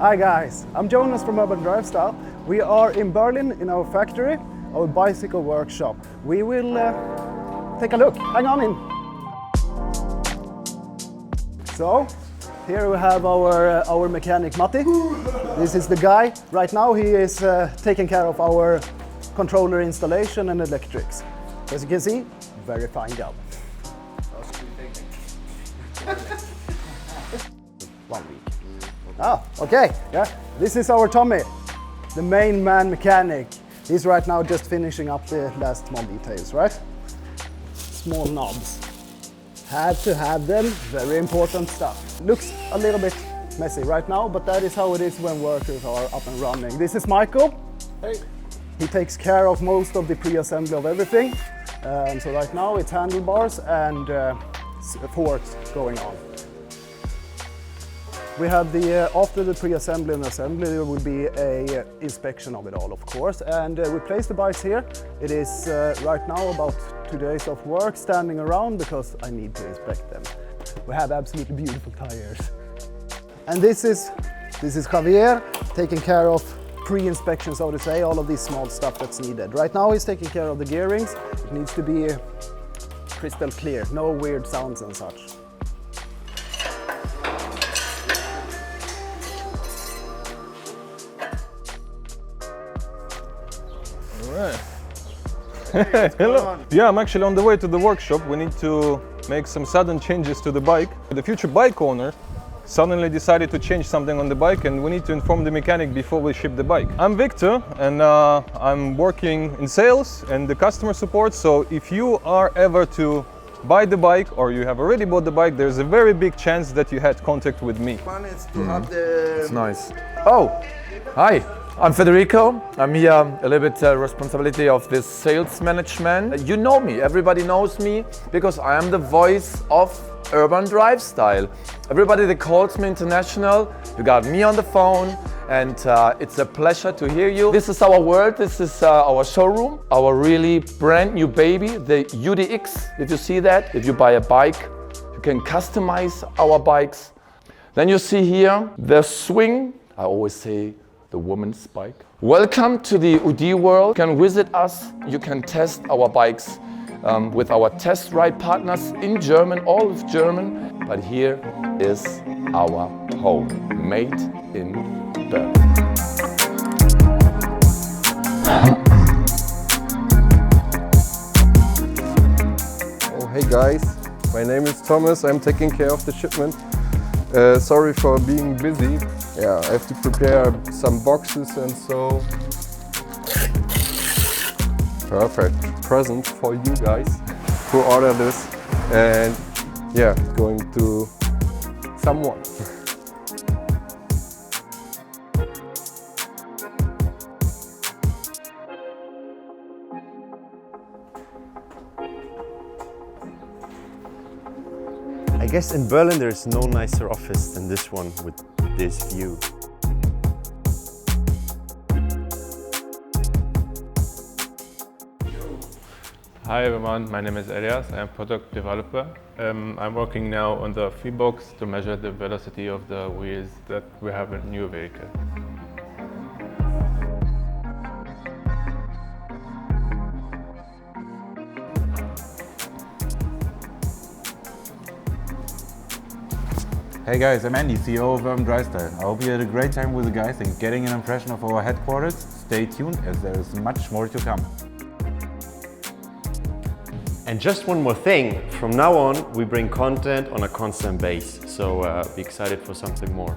Hi guys, I'm Jonas from Urban Drivestyle. We are in Berlin in our factory, our bicycle workshop. We will take a look. Hang on in. So, here we have our mechanic Matti. This is the guy. Right now he is taking care of our controller installation and electrics. As you can see, very fine job. 1 week. Ah, okay, yeah. This is our Tommy, the main man mechanic. He's right now just finishing up the last small details, right? Small knobs. Have to have them, very important stuff. Looks a little bit messy right now, but that is how it is when workers are up and running. This is Michael. Hey. He takes care of most of the pre-assembly of everything. So right now it's handlebars and forks going on. We have after the pre-assembly and assembly, there will be a inspection of it all, of course. And we place the bikes here. It is right now about 2 days of work standing around because I need to inspect them. We have absolutely beautiful tires. And this is Javier taking care of pre-inspection, so to say, all of this small stuff that's needed. Right now he's taking care of the gearings. It needs to be crystal clear, no weird sounds and such. Hello. Yeah, I'm actually on the way to the workshop. We need to make some sudden changes to the bike. The future bike owner suddenly decided to change something on the bike and we need to inform the mechanic before we ship the bike. I'm Victor and I'm working in sales and the customer support. So if you are ever to buy the bike or you have already bought the bike, there's a very big chance that you had contact with me. Fun is to have the... It's nice. Oh, hi. I'm Federico. I'm here a little bit responsibility of this sales management. You know me, everybody knows me because I am the voice of Urban Drivestyle. Everybody that calls me international, you got me on the phone and it's a pleasure to hear you. This is our world, this is our showroom, our really brand new baby, the UDX. If you see that, if you buy a bike, you can customize our bikes. Then you see here the swing, I always say the woman's bike. Welcome to the UD world. You can visit us, you can test our bikes with our test ride partners in German, all of German. But here is our home, made in Berlin. Oh, hey guys, my name is Thomas. I'm taking care of the shipment. Sorry for being busy. Yeah, I have to prepare some boxes and so. Perfect present for you guys who order this, and yeah, going to someone. I guess in Berlin there's no nicer office than this one with this view. Hi everyone, my name is Elias. I'm a product developer. I'm working now on the Freebox to measure the velocity of the wheels that we have in a new vehicle. Hey guys, I'm Andy, CEO of Urban Drivestyle. I hope you had a great time with the guys and getting an impression of our headquarters. Stay tuned as there is much more to come. And just one more thing, from now on we bring content on a constant base, so be excited for something more.